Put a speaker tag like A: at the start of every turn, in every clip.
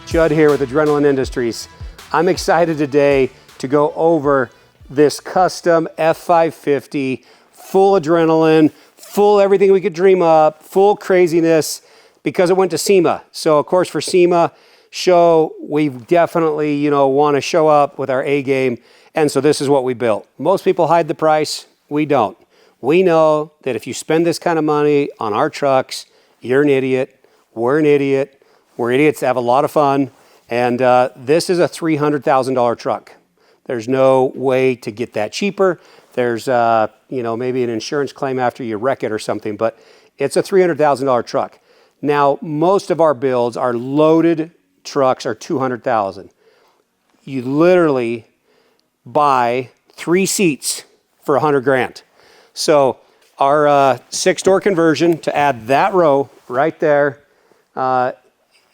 A: Judd here with Adrenalin Industries. I'm excited today to go over this custom F550, full adrenaline, full everything we could dream up, full craziness, because it went to SEMA. So of course for SEMA show, we definitely, want to show up with our A game. And so this is what we built. Most people hide the price. We don't. We know that if you spend this kind of money on our trucks, you're an idiot. We're an idiot. We're idiots that have a lot of fun. And this is a $300,000 truck. There's no way to get that cheaper. There's, maybe an insurance claim after you wreck it or something, but it's a $300,000 truck. Now, most of our builds, our loaded trucks are $200,000. You literally buy 3 seats for $100,000. So our 6-door conversion to add that row right there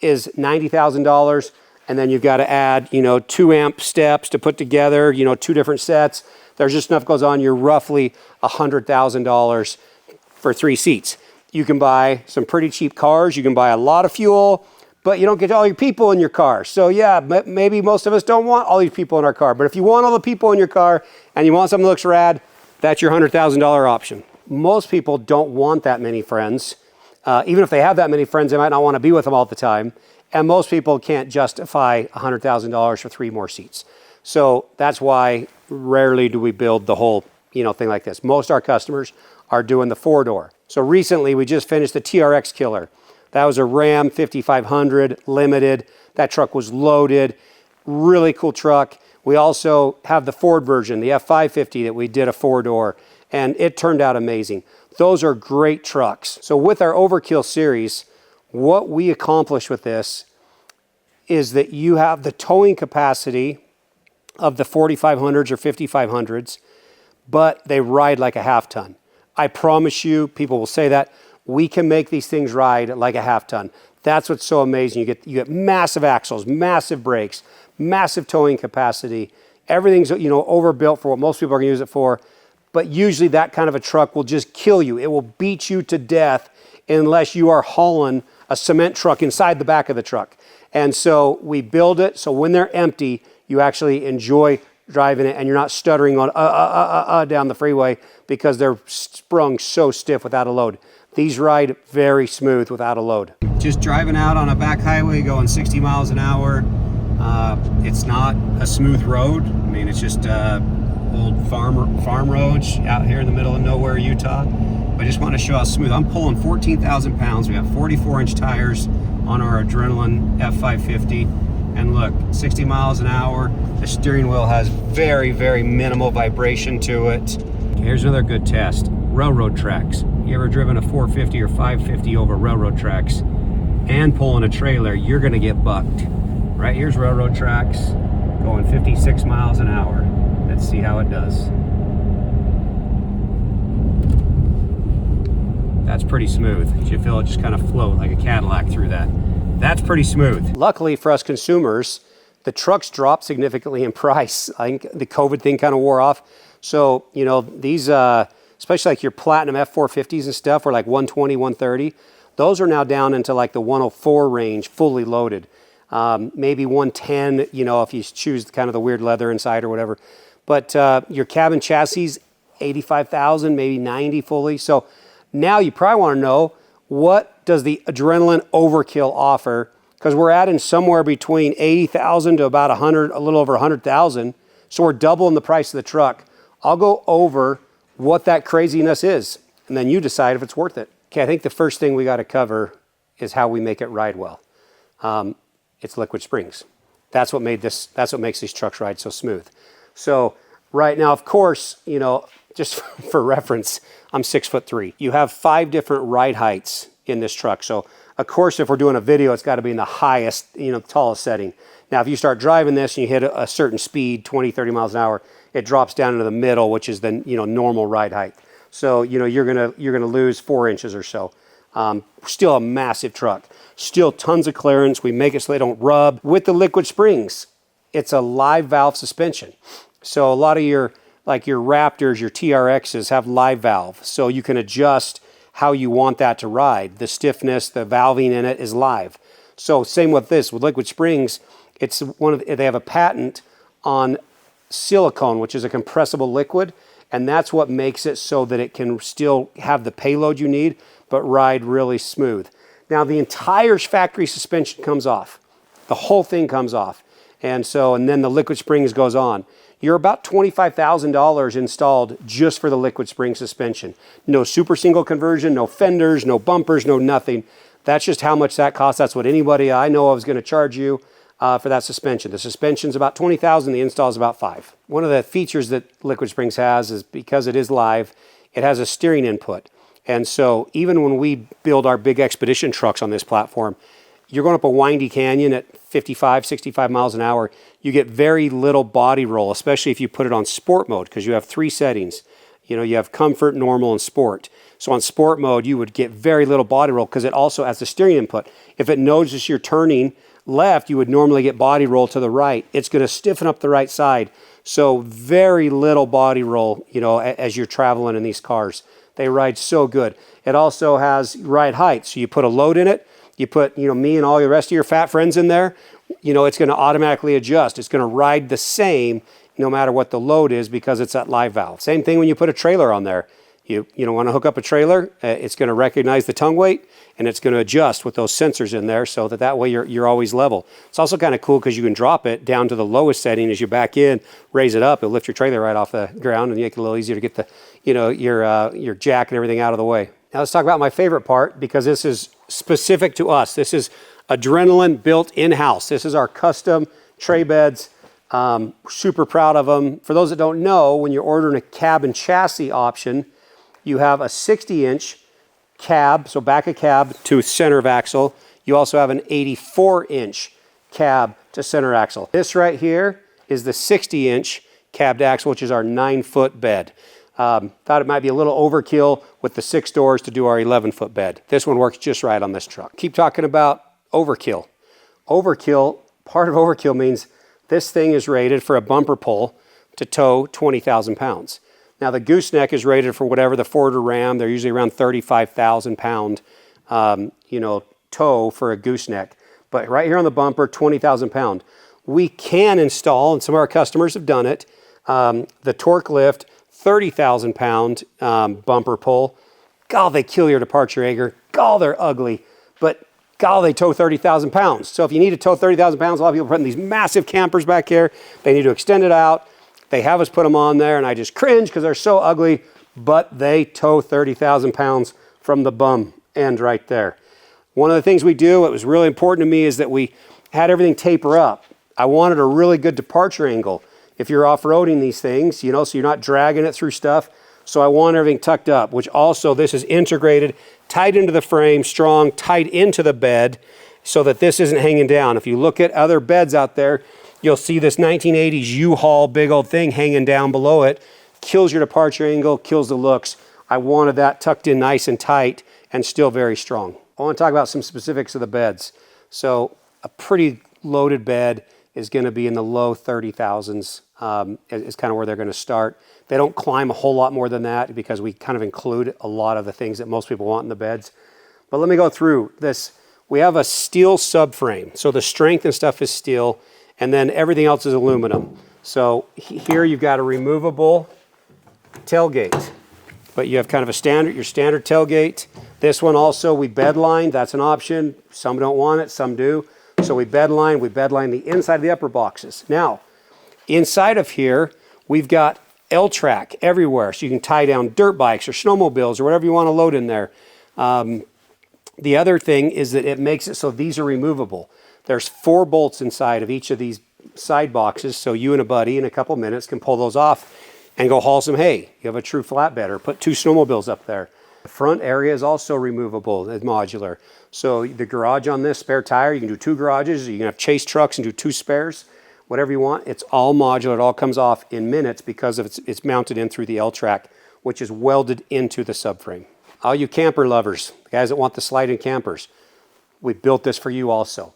A: is $90,000. And then you've got to add, 2 amp steps to put together, 2 different sets. There's just enough goes on. You're roughly $100,000 for 3 seats. You can buy some pretty cheap cars. You can buy a lot of fuel, but you don't get all your people in your car. So yeah, maybe most of us don't want all these people in our car. But if you want all the people in your car and you want something that looks rad, that's your $100,000 option. Most people don't want that many friends. Even if they have that many friends, they might not want to be with them all the time. And most people can't justify $100,000 for 3 more seats. So that's why rarely do we build the whole, thing like this. Most of our customers are doing the 4-door. So recently we just finished the TRX Killer. That was a Ram 5500 limited. That truck was loaded. Really cool truck. We also have the Ford version, the F550 that we did a 4-door, and it turned out amazing. Those are great trucks. So with our Overkill series, what we accomplish with this is that you have the towing capacity of the 4500s or 5500s, but they ride like a half ton. I promise you, people will say that, we can make these things ride like a half ton. That's what's so amazing. You get massive axles, massive brakes, massive towing capacity. Everything's, overbuilt for what most people are gonna use it for. But usually that kind of a truck will just kill you. It will beat you to death unless you are hauling a cement truck inside the back of the truck. And so we build it so when they're empty, you actually enjoy driving it and you're not stuttering on down the freeway because they're sprung so stiff without a load. These ride very smooth without a load. Just driving out on a back highway going 60 miles an hour. It's not a smooth road. I mean, it's just old farm roads out here in the middle of nowhere, Utah. I just want to show how smooth. I'm pulling 14,000 pounds. We have 44-inch tires on our Adrenalin F550. And look, 60 miles an hour. The steering wheel has very, very minimal vibration to it. Here's another good test. Railroad tracks. You ever driven a 450 or 550 over railroad tracks and pulling a trailer, you're gonna get bucked. Right, here's railroad tracks going 56 miles an hour. Let's see how it does. That's pretty smooth. You feel it just kind of float like a Cadillac through that. That's pretty smooth. Luckily for us consumers, the trucks dropped significantly in price. I think the COVID thing kind of wore off. So, these, especially like your Platinum F450s and stuff, were like 120, 130. Those are now down into like the 104 range, fully loaded. Maybe 110, if you choose kind of the weird leather inside or whatever. But your cabin chassis, 85,000, maybe 90 fully. So now you probably want to know, what does the Adrenalin Overkill offer? Because we're adding somewhere between 80,000 to about 100, a little over 100,000. So we're doubling the price of the truck. I'll go over what that craziness is, and then you decide if it's worth it. Okay, I think the first thing we got to cover is how we make it ride well. It's liquid springs. That's what makes these trucks ride so smooth. So right now, of course, just for reference, I'm 6'3". You have 5 different ride heights in this truck. So of course, if we're doing a video, it's got to be in the highest, tallest setting. Now, if you start driving this and you hit a certain speed, 20, 30 miles an hour, it drops down into the middle, which is the normal ride height. So you're gonna lose 4 inches or so. Still a massive truck. Still tons of clearance. We make it so they don't rub. With the liquid springs, it's a live valve suspension. So a lot of your Raptors, your TRXs have live valve. So you can adjust how you want that to ride. The stiffness, the valving in it is live. So same with this, with Liquid Springs, it's they have a patent on silicone, which is a compressible liquid, and that's what makes it so that it can still have the payload you need, but ride really smooth. Now the entire factory suspension comes off. The whole thing comes off. And then the Liquid Springs goes on. You're about $25,000 installed just for the Liquid Spring suspension. No super single conversion, no fenders, no bumpers, no nothing. That's just how much that costs. That's what anybody I know of is going to charge you for that suspension. The suspension's about $20,000, the install is about $5,000. One of the features that Liquid Springs has is because it is live, it has a steering input. And so even when we build our big expedition trucks on this platform, you're going up a windy canyon at 55, 65 miles an hour, you get very little body roll, especially if you put it on sport mode, because you have 3 settings. You know, you have comfort, normal, and sport. So on sport mode, you would get very little body roll because it also has the steering input. If it notices you're turning left, you would normally get body roll to the right. It's going to stiffen up the right side. So very little body roll, you know, as you're traveling in these cars. They ride so good. It also has ride height. So you put a load in it, you put, you know, me and all the rest of your fat friends in there, you know, it's going to automatically adjust. It's going to ride the same no matter what the load is because it's that live valve. Same thing when you put a trailer on there. You don't want to hook up a trailer, it's going to recognize the tongue weight and it's going to adjust with those sensors in there so that way you're always level. It's also kind of cool because you can drop it down to the lowest setting as you back in, raise it up, it'll lift your trailer right off the ground and make it a little easier to get the, you know, your jack and everything out of the way. Now let's talk about my favorite part because this is specific to us. This is Adrenalin built in-house. This is our custom tray beds. Super proud of them. For those that don't know, when you're ordering a cab and chassis option, you have a 60-inch cab, so back of cab to center of axle. You also have an 84-inch cab to center axle. This right here is the 60-inch cab to axle, which is our 9-foot bed. Thought it might be a little overkill with the 6 doors to do our 11-foot bed. This one works just right on this truck. Keep talking about overkill. Overkill, part of overkill means this thing is rated for a bumper pull to tow 20,000 pounds. Now the gooseneck is rated for whatever the Ford or Ram. They're usually around 35,000 pound, you know, tow for a gooseneck. But right here on the bumper, 20,000 pound. We can install, and some of our customers have done it, the torque lift, 30,000 pound bumper pull. God, they kill your departure acre. God, they're ugly. But God, they tow 30,000 pounds. So if you need to tow 30,000 pounds, a lot of people are putting these massive campers back here. They need to extend it out. They have us put them on there, and I just cringe because they're so ugly, but they tow 30,000 pounds from the bum end right there. One of the things we do, what was really important to me, is that we had everything taper up. I wanted a really good departure angle. If you're off-roading these things, you know, so you're not dragging it through stuff. So I want everything tucked up, which also this is integrated, tight into the frame, strong, tight into the bed, so that this isn't hanging down. If you look at other beds out there, you'll see this 1980s U-Haul big old thing hanging down below it. Kills your departure angle, kills the looks. I wanted that tucked in nice and tight and still very strong. I want to talk about some specifics of the beds. So a pretty loaded bed is going to be in the low 30,000s. Is kind of where they're going to start. They don't climb a whole lot more than that because we kind of include a lot of the things that most people want in the beds. But let me go through this. We have a steel subframe. So the strength and stuff is steel. And then everything else is aluminum. So here you've got a removable tailgate, but you have kind of your standard tailgate. This one also we bed line, that's an option. Some don't want it, some do. So we bed line the inside of the upper boxes. Now, inside of here, we've got L-track everywhere. So you can tie down dirt bikes or snowmobiles or whatever you want to load in there. The other thing is that it makes it so these are removable. There's 4 bolts inside of each of these side boxes, so you and a buddy in a couple minutes can pull those off and go haul some hay. You have a true flatbed, or put 2 snowmobiles up there. The front area is also removable, it's modular. So the garage on this spare tire, you can do 2 garages, you can have chase trucks and do 2 spares, whatever you want. It's all modular, it all comes off in minutes because of it's mounted in through the L-track, which is welded into the subframe. All you camper lovers, the guys that want the slide-in campers, we built this for you also.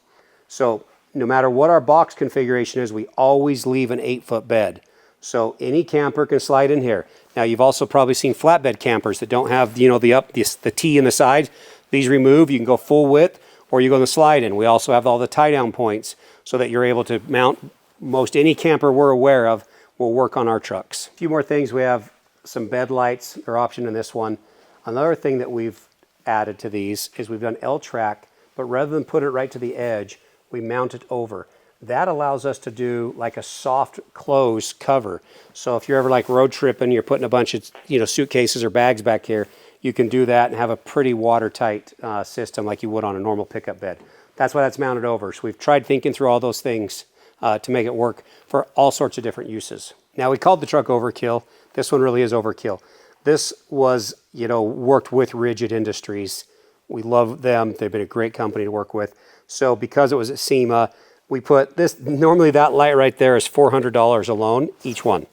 A: So no matter what our box configuration is, we always leave an 8-foot bed. So any camper can slide in here. Now you've also probably seen flatbed campers that don't have, you know, the T in the side. These remove, you can go full width. or you go in the slide-in. We also have all the tie-down points so that you're able to mount most any camper we're aware of will work on our trucks. A few more things. We have some bed lights, they're option in this one. Another thing that we've added to these is we've done L-track, but rather than put it right to the edge, we mount it over. That allows us to do like a soft close cover. So if you're ever like road tripping, you're putting a bunch of suitcases or bags back here, you can do that and have a pretty watertight system like you would on a normal pickup bed. That's why that's mounted over. So we've tried thinking through all those things to make it work for all sorts of different uses. Now we called the truck Overkill. This one really is Overkill. This was, worked with Rigid Industries. We love them. They've been a great company to work with. So because it was at SEMA, we put this, normally that light right there is $400 alone, each one.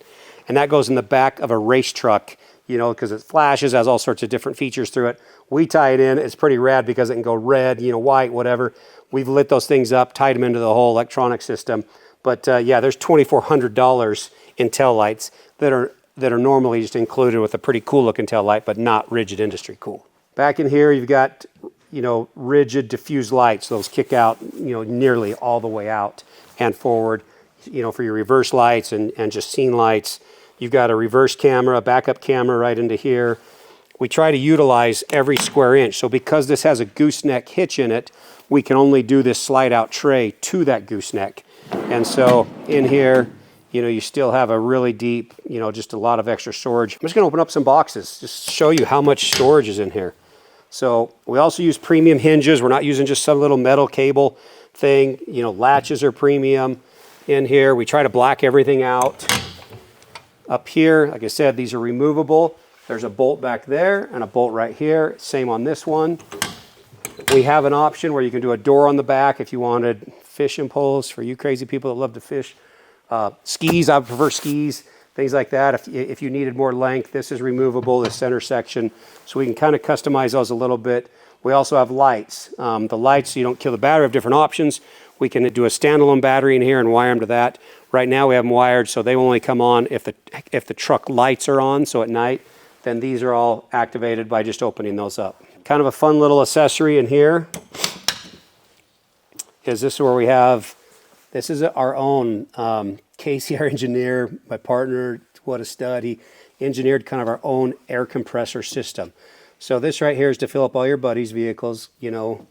A: And that goes in the back of a race truck, because it flashes, has all sorts of different features through it. We tie it in, it's pretty rad because it can go red, white, whatever. We've lit those things up, tied them into the whole electronic system. But yeah, there's $2,400 in tail lights that are normally just included with a pretty cool looking tail light, but not Rigid Industry cool. Back in here, you've got, rigid diffuse lights. Those kick out, nearly all the way out and forward, for your reverse lights and just scene lights. You've got a reverse camera, backup camera right into here. We try to utilize every square inch. So because this has a gooseneck hitch in it, we can only do this slide out tray to that gooseneck. And so in here, you still have a really deep, just a lot of extra storage. I'm just gonna open up some boxes, just show you how much storage is in here. So we also use premium hinges. We're not using just some little metal cable thing. Latches are premium in here. We try to black everything out. Up here, like I said, these are removable. There's a bolt back there and a bolt right here. Same on this one. We have an option where you can do a door on the back if you wanted fishing poles for you crazy people that love to fish. Skis, I prefer skis, things like that. If you needed more length, this is removable, the center section. So we can kind of customize those a little bit. We also have lights. The lights, so you don't kill the battery, have different options. We can do a standalone battery in here and wire them to that. Right now we have them wired so they only come on if the truck lights are on, so at night, then these are all activated by just opening those up. Kind of a fun little accessory in here is this where we have, this is our own, Casey, our engineer, my partner, what a stud, he engineered kind of our own air compressor system. So this right here is to fill up all your buddies' vehicles, because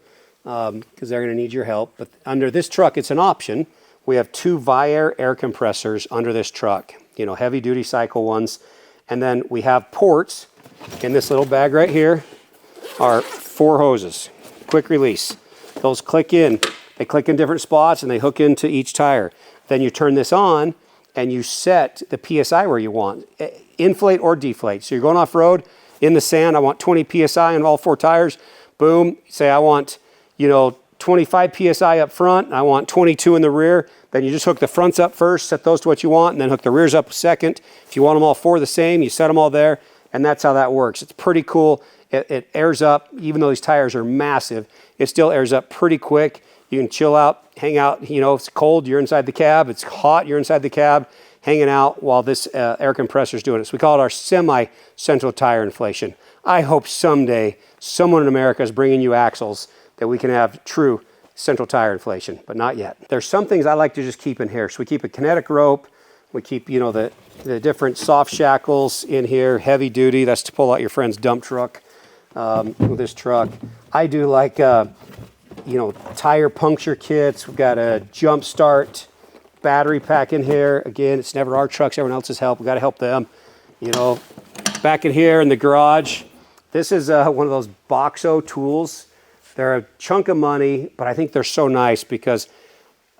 A: they're going to need your help. But under this truck, it's an option. We have 2 Viair air compressors under this truck, heavy duty cycle ones. And then we have ports in this little bag right here are 4 hoses, quick release. Those click in. They click in different spots and they hook into each tire. Then you turn this on and you set the PSI where you want, inflate or deflate. So you're going off road in the sand, I want 20 PSI on all 4 tires. Boom, say I want, 25 PSI up front, and I want 22 in the rear. Then you just hook the fronts up first, set those to what you want, and then hook the rears up second. If you want them all 4 the same, you set them all there, and that's how that works. It's pretty cool. It airs up, even though these tires are massive, it still airs up pretty quick. You can chill out, hang out, it's cold, you're inside the cab. It's hot, you're inside the cab, hanging out while this air compressor is doing it. So we call it our semi-central tire inflation. I hope someday someone in America is bringing you axles that we can have true central tire inflation, but not yet. There's some things I like to just keep in here. So we keep a kinetic rope. We keep, the different soft shackles in here, heavy duty. That's to pull out your friend's dump truck with this truck. I do like, tire puncture kits. We've got a jump start battery pack in here. Again, it's never our trucks, everyone else's help. We got to help them. Back in here in the garage, this is one of those Boxo tools. They're a chunk of money, but I think they're so nice because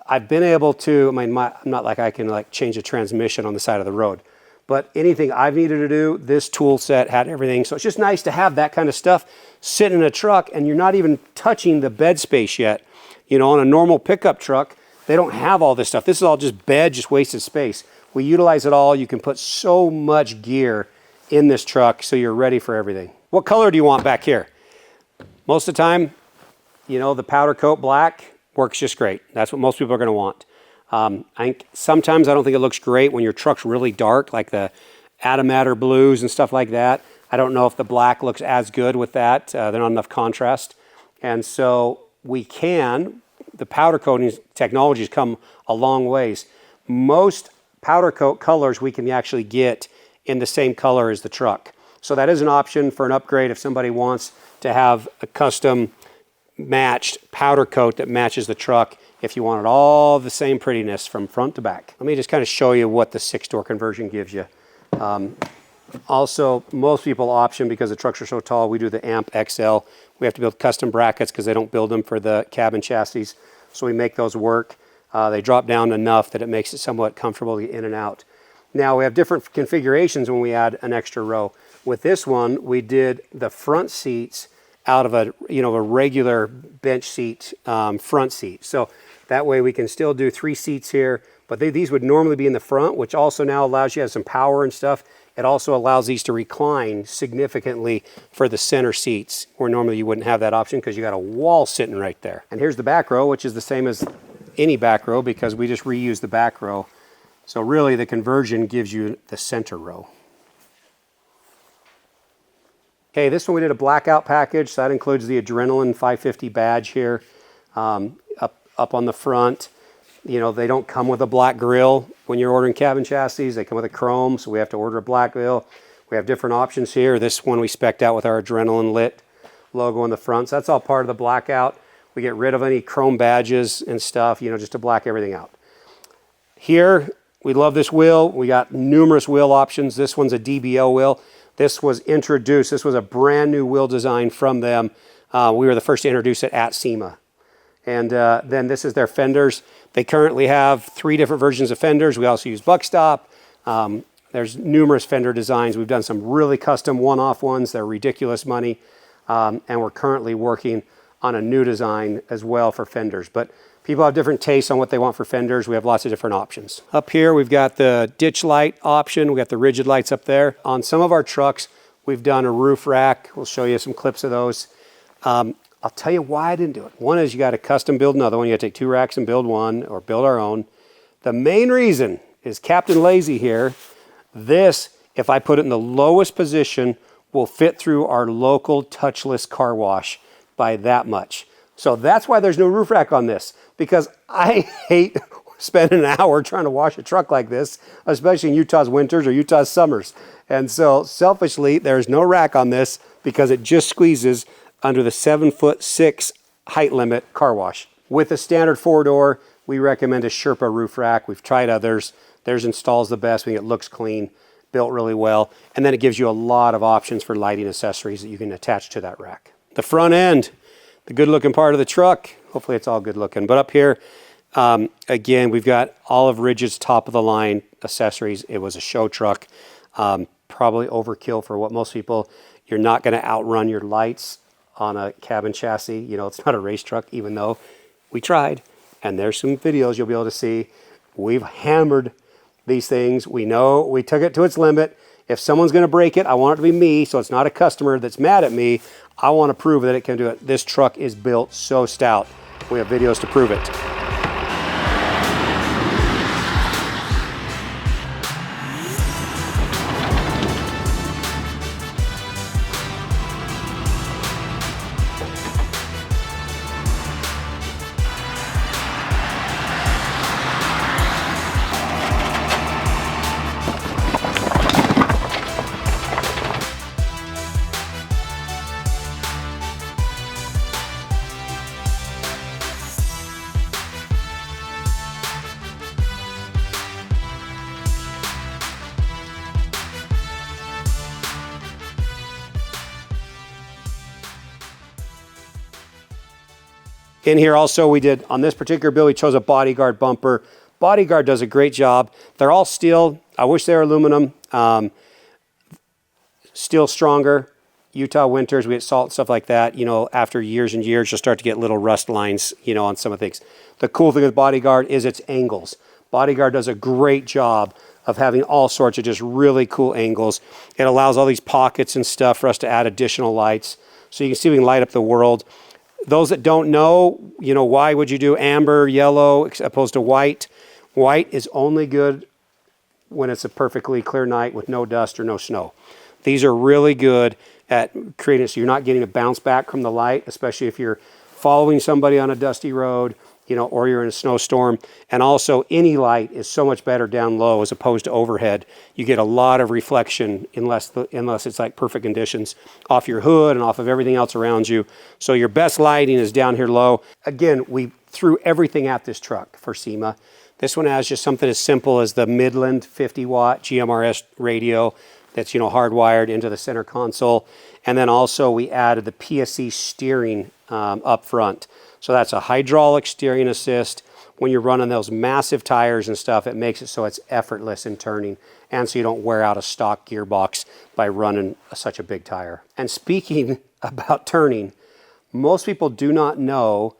A: I've been able to, I'm not like I can change a transmission on the side of the road, but anything I've needed to do, this tool set had everything. So it's just nice to have that kind of stuff sitting in a truck and you're not even touching the bed space yet. On a normal pickup truck, they don't have all this stuff. This is all just bed, just wasted space. We utilize it all. You can put so much gear in this truck so you're ready for everything. What color do you want back here? Most of the time, the powder coat black works just great. That's what most people are going to want. Sometimes I don't think it looks great when your truck's really dark, like the Adamatter blues and stuff like that. I don't know if the black looks as good with that. There's not enough contrast. And so the powder coating technology has come a long ways. Most powder coat colors we can actually get in the same color as the truck. So that is an option for an upgrade if somebody wants to have a custom matched powder coat that matches the truck, if you wanted all the same prettiness from front to back. Let me just kind of show you what the 6-door conversion gives you. Also, most people option, because the trucks are so tall, we do the Amp XL. We have to build custom brackets because they don't build them for the cabin chassis. So we make those work. They drop down enough that it makes it somewhat comfortable to get in and out. Now we have different configurations when we add an extra row. With this one, we did the front seats out of a regular bench seat front seat. So that way we can still do 3 seats here, but these would normally be in the front, which also now allows you to have some power and stuff. It also allows these to recline significantly for the center seats, where normally you wouldn't have that option because you got a wall sitting right there. And here's the back row, which is the same as any back row because we just reuse the back row. So really the conversion gives you the center row. Okay, this one we did a blackout package. So that includes the Adrenalin 550 badge here up on the front. You know, they don't come with a black grille when you're ordering cabin chassis. They come with a chrome, so we have to order a black grille. We have different options here. This one we spec'd out with our Adrenalin lit logo on the front. So that's all part of the blackout. We get rid of any chrome badges and stuff, you know, just to black everything out. Here, we love this wheel. We got numerous wheel options. This one's a DBO wheel. This was introduced. This was a brand new wheel design from them. We were the first to introduce it at SEMA. And then this is their fenders. They currently have 3 different versions of fenders. We also use buckstop. There's numerous fender designs. We've done some really custom one-off ones. They're ridiculous money. And we're currently working on a new design as well for fenders. But people have different tastes on what they want for fenders. We have lots of different options. Up here, we've got the ditch light option. We got the rigid lights up there. On some of our trucks, we've done a roof rack. We'll show you some clips of those. I'll tell you why I didn't do it. One is you got to custom build another one. You got to take 2 racks and build one, or build our own. The main reason is Captain Lazy here. This, if I put it in the lowest position, will fit through our local touchless car wash by that much. So that's why there's no roof rack on this, because I hate spending an hour trying to wash a truck like this, especially in Utah's winters or Utah's summers. And so selfishly, there's no rack on this because it just squeezes under the 7'6" height limit car wash. With a standard 4-door, we recommend a Sherpa roof rack. We've tried others. Theirs installs the best. We think it looks clean, built really well. And then it gives you a lot of options for lighting accessories that you can attach to that rack. The front end, the good looking part of the truck. Hopefully it's all good looking. But up here, again, we've got all of Ridge's top of the line accessories. It was a show truck, probably overkill for what most people. You're not going to outrun your lights on a cabin chassis. You know, it's not a race truck, even though we tried. And there's some videos you'll be able to see. We've hammered these things. We know we took it to its limit. If someone's going to break it, I want it to be me, so it's not a customer that's mad at me. I want to prove that it can do it. This truck is built so stout. We have videos to prove it. In here also, we did, on this particular build, we chose a Bodyguard bumper. Bodyguard does a great job. They're all steel. I wish they were aluminum. Steel stronger. Utah winters, we get salt and stuff like that. You know, after years and years, you'll start to get little rust lines, you know, on some of the things. The cool thing with Bodyguard is its angles. Bodyguard does a great job of having all sorts of just really cool angles. It allows all these pockets and stuff for us to add additional lights. So you can see we can light up the world. Those that don't know, you know, why would you do amber, yellow, as opposed to white? White is only good when it's a perfectly clear night with no dust or no snow. These are really good at creating it so you're not getting a bounce back from the light, especially if you're following somebody on a dusty road, you know, or you're in a snowstorm. And also any light is so much better down low as opposed to overhead. You get a lot of reflection unless it's like perfect conditions off your hood and off of everything else around you. So your best lighting is down here low. Again, we threw everything at this truck for SEMA. This one has just something as simple as the Midland 50-watt GMRS radio that's, you know, hardwired into the center console. And then also we added the PSC steering up front. So that's a hydraulic steering assist. When you're running those massive tires and stuff, it makes it so it's effortless in turning, and so you don't wear out a stock gearbox by running such a big tire. And speaking about turning, most people do not know,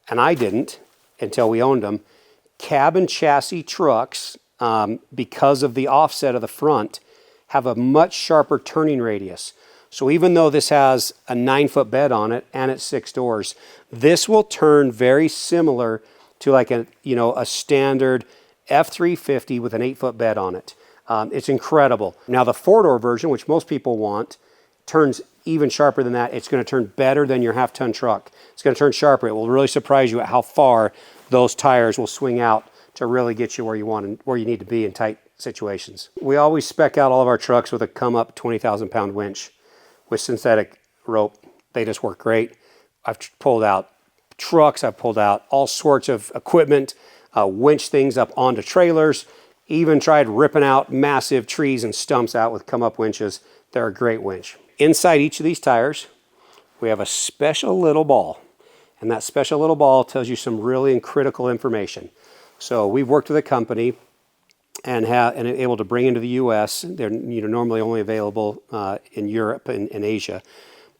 A: and I didn't until we owned them, cab and chassis trucks, because of the offset of the front, have a much sharper turning radius. So even though this has a 9-foot bed on it and it's 6 doors, this will turn very similar to like a, you know, a standard F350 with an 8-foot bed on it. It's incredible. Now the 4-door version, which most people want, turns even sharper than that. It's going to turn better than your half-ton truck. It's going to turn sharper. It will really surprise you at how far those tires will swing out to really get you where you want and where you need to be in tight situations. We always spec out all of our trucks with a come-up 20,000-pound winch with synthetic rope. They just work great. I've pulled out trucks, I've pulled out all sorts of equipment, winch things up onto trailers, even tried ripping out massive trees and stumps out with come-up winches. They're a great winch. Inside each of these tires, we have a special little ball, and that special little ball tells you some really critical information. So we've worked with a company and able to bring into the U.S. They're, you know, normally only available in Europe and Asia,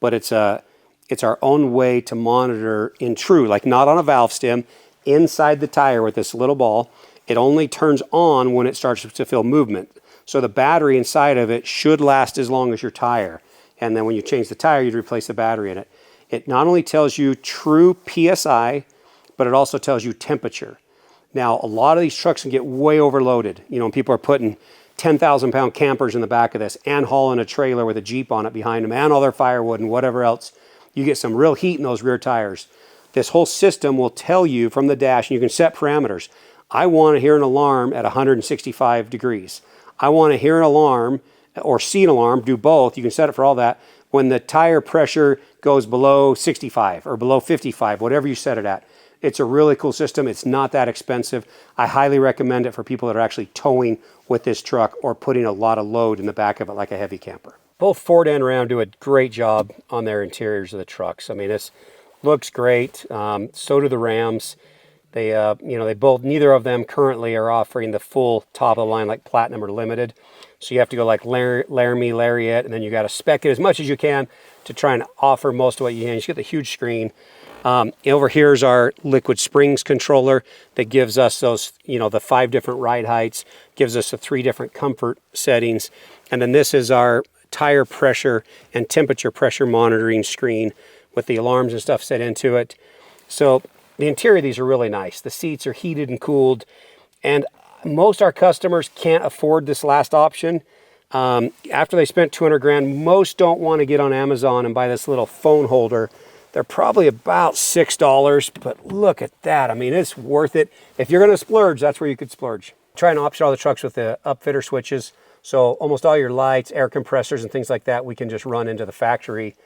A: but it's our own way to monitor in true, like not on a valve stem, inside the tire with this little ball. It only turns on when it starts to feel movement. So the battery inside of it should last as long as your tire. And then when you change the tire, you'd replace the battery in it. It not only tells you true PSI, but it also tells you temperature. Now, a lot of these trucks can get way overloaded. You know, people are putting 10,000-pound campers in the back of this and hauling a trailer with a Jeep on it behind them and all their firewood and whatever else. You get some real heat in those rear tires. This whole system will tell you from the dash, and you can set parameters. I want to hear an alarm at 165 degrees. I want to hear an alarm or see an alarm, do both. You can set it for all that. When the tire pressure goes below 65 or below 55, whatever you set it at. It's a really cool system. It's not that expensive. I highly recommend it for people that are actually towing with this truck or putting a lot of load in the back of it like a heavy camper. Both Ford and Ram do a great job on their interiors of the trucks. I mean, this looks great. So do the Rams. They, they both, neither of them currently are offering the full top of the line like Platinum or Limited. So you have to go like Laramie, Lariat, and then you got to spec it as much as you can to try and offer most of what you can. You get the huge screen. Over here is our liquid springs controller that gives us those, the 5 different ride heights, gives us the 3 different comfort settings. And then this is our tire pressure and temperature pressure monitoring screen with the alarms and stuff set into it. So the interior of these are really nice. The seats are heated and cooled, and most our customers can't afford this last option. After they spent 200 grand, most don't want to get on Amazon and buy this little phone holder. They're probably about $6, but look at that. I mean, it's worth it. If you're going to splurge, that's where you could splurge. Try and option all the trucks with the upfitter switches. So almost all your lights, air compressors, and things like that, we can just run into the factory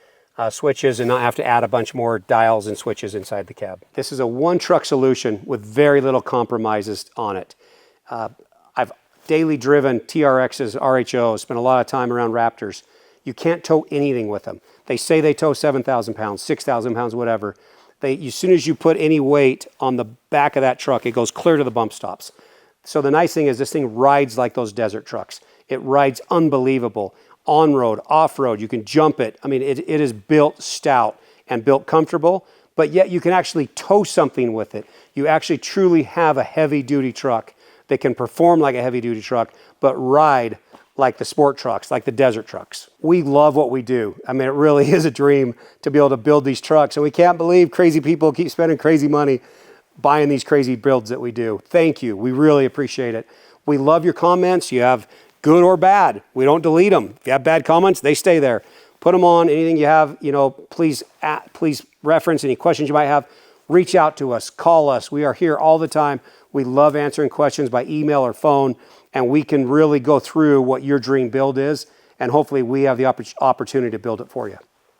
A: switches and not have to add a bunch more dials and switches inside the cab. This is a one-truck solution with very little compromises on it. I've daily driven TRXs, RHOs, spent a lot of time around Raptors. You can't tow anything with them. They say they tow 7,000 pounds, 6,000 pounds, whatever. As soon as you put any weight on the back of that truck, it goes clear to the bump stops. So the nice thing is this thing rides like those desert trucks. It rides unbelievable. On-road, off-road, you can jump it. I mean, it is built stout and built comfortable, but yet you can actually tow something with it. You actually truly have a heavy-duty truck that can perform like a heavy-duty truck, but ride like the sport trucks, like the desert trucks. We love what we do. I mean, it really is a dream to be able to build these trucks, and we can't believe crazy people keep spending crazy money buying these crazy builds that we do. Thank you. We really appreciate it. We love your comments. You have good or bad. We don't delete them. If you have bad comments, they stay there. Put them on. Anything you have, you know, please reference any questions you might have. Reach out to us. Call us. We are here all the time. We love answering questions by email or phone, and we can really go through what your dream build is, and hopefully we have the opportunity to build it for you.